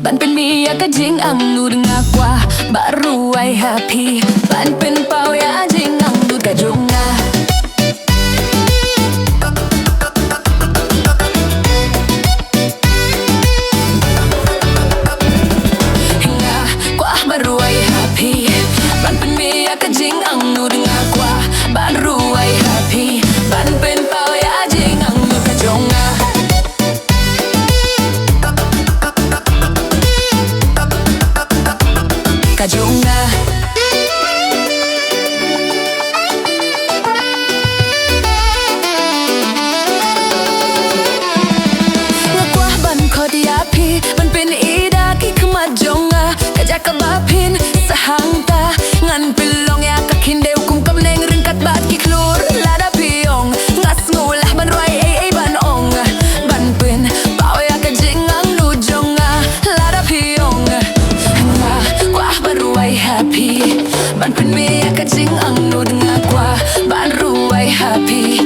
ban pen mi ya ka jing ang nu nga kwa ba ruwai happy ban pen pau ya jing ang nu ka jung nga hinga kwa ba ruwai happy ban pen mi ya ka jing ang nu nga kwa ba ruwai happy ban pen pau ya jing ang nu ka jung nga Kajunga Kwah ban ko diapi ban pin ida ki kemajonga kajak kabapin sahangta ngan pilong ya kakindeu kum kam neng ringkat bat ki klur lada piong ngas ngulah ban ruai ai ban ong ban pin pau ya kajingang nujonga lada piong happy ban pen mi ya ka jing ang nu nga kwa ban ruwai happy